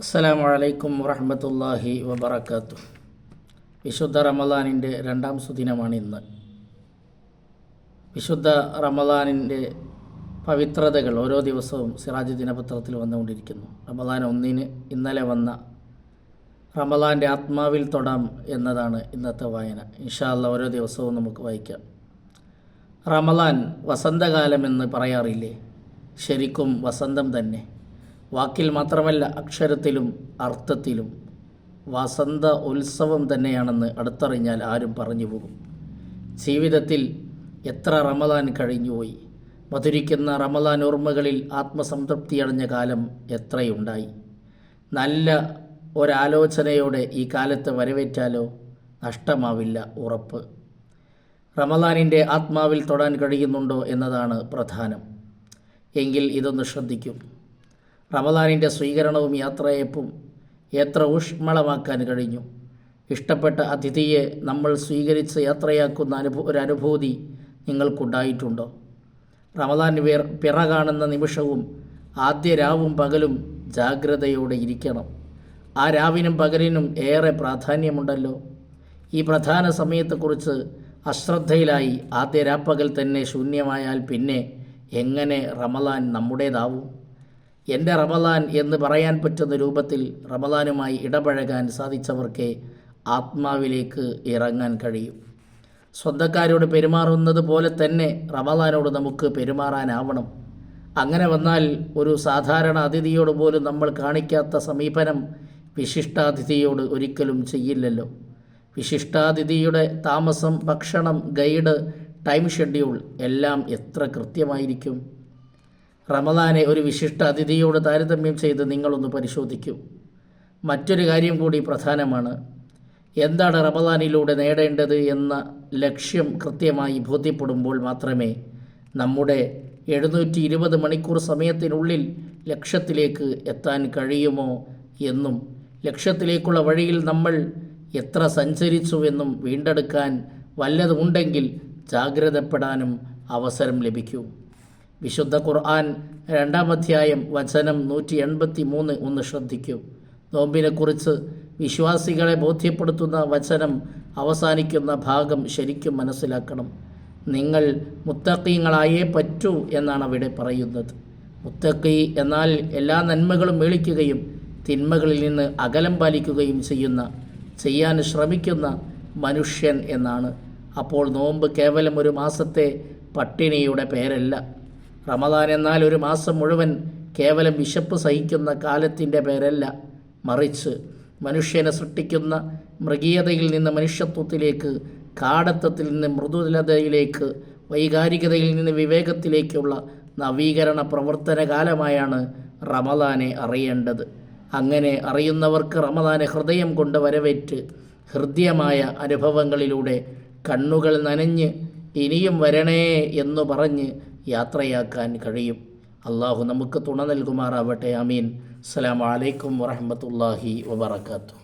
അസ്സലാമു അലൈക്കും വറഹ്മത്തുള്ളാഹി വബറകാതുഹു. വിശുദ്ധ റമളാനിൻ്റെ രണ്ടാം സുദിനമാണ് ഇന്ന്. വിശുദ്ധ റമളാനിൻ്റെ പവിത്രതകൾ ഓരോ ദിവസവും സിറാജ് ദിനപത്രത്തിൽ വന്നുകൊണ്ടിരിക്കുന്നു. റമളാൻ 1 ഇന്നലെ വന്ന റമളാൻ്റെ ആത്മാവിൽ തൊടാം എന്നതാണ് ഇന്നത്തെ വായന. ഇൻഷാ അല്ലാഹ് ഓരോ ദിവസവും നമുക്ക് വായിക്കാം. റമളാൻ വസന്തകാലമെന്ന് പറയാറില്ലേ? ശരിക്കും വസന്തം തന്നെ. വാക്കിൽ മാത്രമല്ല, അക്ഷരത്തിലും അർത്ഥത്തിലും വസന്ത ഉത്സവം തന്നെയാണെന്ന് അടുത്തറിഞ്ഞാൽ ആരും പറഞ്ഞു പോകും. ജീവിതത്തിൽ എത്ര റമളാൻ കഴിഞ്ഞുപോയി. മധുരിക്കുന്ന റമളാൻ ഓർമ്മകളിൽ ആത്മസംതൃപ്തിയടഞ്ഞ കാലം എത്രയുണ്ടായി. നല്ല ഒരാലോചനയോടെ ഈ കാലത്ത് വരവേറ്റാലോ? നഷ്ടമാവില്ല, ഉറപ്പ്. റമളാനിൻ്റെ ആത്മാവിൽ തൊടാൻ കഴിയുന്നുണ്ടോ എന്നതാണ് പ്രധാനം. എങ്കിൽ ഇതൊന്ന് ശ്രദ്ധിക്കും. റമളാനിൻ്റെ സ്വീകരണവും യാത്രയയപ്പും എത്ര ഊഷ്മളമാക്കാൻ കഴിഞ്ഞു. ഇഷ്ടപ്പെട്ട അതിഥിയെ നമ്മൾ സ്വീകരിച്ച് യാത്രയാക്കുന്ന ഒരനുഭൂതി നിങ്ങൾക്കുണ്ടായിട്ടുണ്ടോ? റമളാൻ പിറ കാണുന്ന നിമിഷവും ആദ്യ രാവും പകലും ജാഗ്രതയോടെ ഇരിക്കണം. ആ രാവിനും പകലിനും ഏറെ പ്രാധാന്യമുണ്ടല്ലോ. ഈ പ്രധാന സമയത്തെക്കുറിച്ച് അശ്രദ്ധയിലായി ആദ്യ രാപ്പകൽ തന്നെ ശൂന്യമായാൽ പിന്നെ എങ്ങനെ റമളാൻ നമ്മുടേതാവും? എൻ്റെ റമളാൻ എന്ന് പറയാൻ പറ്റുന്ന രൂപത്തിൽ റമളാനുമായി ഇടപഴകാൻ സാധിച്ചവർക്കേ ആത്മാവിലേക്ക് ഇറങ്ങാൻ കഴിയും. സ്വന്തക്കാരോട് പെരുമാറുന്നത് പോലെ തന്നെ റമളാനോട് നമുക്ക് പെരുമാറാനാവണം. അങ്ങനെ വന്നാൽ ഒരു സാധാരണ അതിഥിയോട് പോലും നമ്മൾ കാണിക്കാത്ത സമീപനം വിശിഷ്ടാതിഥിയോട് ഒരിക്കലും ചെയ്യില്ലല്ലോ. വിശിഷ്ടാതിഥിയുടെ താമസം, ഭക്ഷണം, ഗൈഡ്, ടൈം ഷെഡ്യൂൾ എല്ലാം എത്ര കൃത്യമായിരിക്കും. റമളാനെ ഒരു വിശിഷ്ട അതിഥിയോട് താരതമ്യം ചെയ്ത് നിങ്ങളൊന്ന് പരിശോധിക്കൂ. മറ്റൊരു കാര്യം കൂടി പ്രധാനമാണ്. എന്താണ് റമളാനിലൂടെ നേടേണ്ടത് എന്ന ലക്ഷ്യം കൃത്യമായി ബോധ്യപ്പെടുമ്പോൾ മാത്രമേ നമ്മുടെ 720 മണിക്കൂർ സമയത്തിനുള്ളിൽ ലക്ഷ്യത്തിലേക്ക് എത്താൻ കഴിയുമോ എന്നും ലക്ഷ്യത്തിലേക്കുള്ള വഴിയിൽ നമ്മൾ എത്ര സഞ്ചരിച്ചുവെന്നും വീണ്ടെടുക്കാൻ വല്ലതുമുണ്ടെങ്കിൽ ജാഗ്രതപ്പെടാനും അവസരം ലഭിക്കും. വിശുദ്ധ ഖുർആൻ 2-ാം അധ്യായം വചനം 183 ഒന്ന് ശ്രദ്ധിക്കൂ. നോമ്പിനെക്കുറിച്ച് വിശ്വാസികളെ ബോധ്യപ്പെടുത്തുന്ന വചനം അവസാനിക്കുന്ന ഭാഗം ശരിക്കും മനസ്സിലാക്കണം. നിങ്ങൾ മുത്തഖീങ്ങളായേ പറ്റൂ എന്നാണ് അവിടെ പറയുന്നത്. മുത്തഖി എന്നാൽ എല്ലാ നന്മകളും മേളിക്കുകയും തിന്മകളിൽ നിന്ന് അകലം പാലിക്കുകയും ചെയ്യാൻ ശ്രമിക്കുന്ന മനുഷ്യൻ എന്നാണ്. അപ്പോൾ നോമ്പ് കേവലം ഒരു മാസത്തെ പട്ടിണിയുടെ പേരല്ല. റമളാൻ എന്നാൽ ഒരു മാസം മുഴുവൻ കേവലം വിശപ്പ് സഹിക്കുന്ന കാലത്തിൻ്റെ പേരല്ല. മറിച്ച് മനുഷ്യനെ സൃഷ്ടിക്കുന്ന മൃഗീയതയിൽ നിന്ന് മനുഷ്യത്വത്തിലേക്ക്, കാടത്തത്തിൽ നിന്ന് മൃദുലതയിലേക്ക്, വൈകാരികതയിൽ നിന്ന് വിവേകത്തിലേക്കുള്ള നവീകരണ പ്രവർത്തന കാലമായാണ് റമളാനെ അറിയേണ്ടത്. അങ്ങനെ അറിയുന്നവർക്ക് റമളാനെ ഹൃദയം കൊണ്ട് വരവേറ്റ് ഹൃദ്യമായ അനുഭവങ്ങളിലൂടെ കണ്ണുകൾ നനഞ്ഞ് ഇനിയും വരണേ എന്നു പറഞ്ഞ് യാത്രയാക്കാൻ കഴിയും. അള്ളാഹു നമുക്ക് തുണ നൽകുമാറാവട്ടെ. ആമീൻ. അസ്സലാമു അലൈക്കും വറഹ്മത്തുള്ളാഹി വബറകാതുഹു.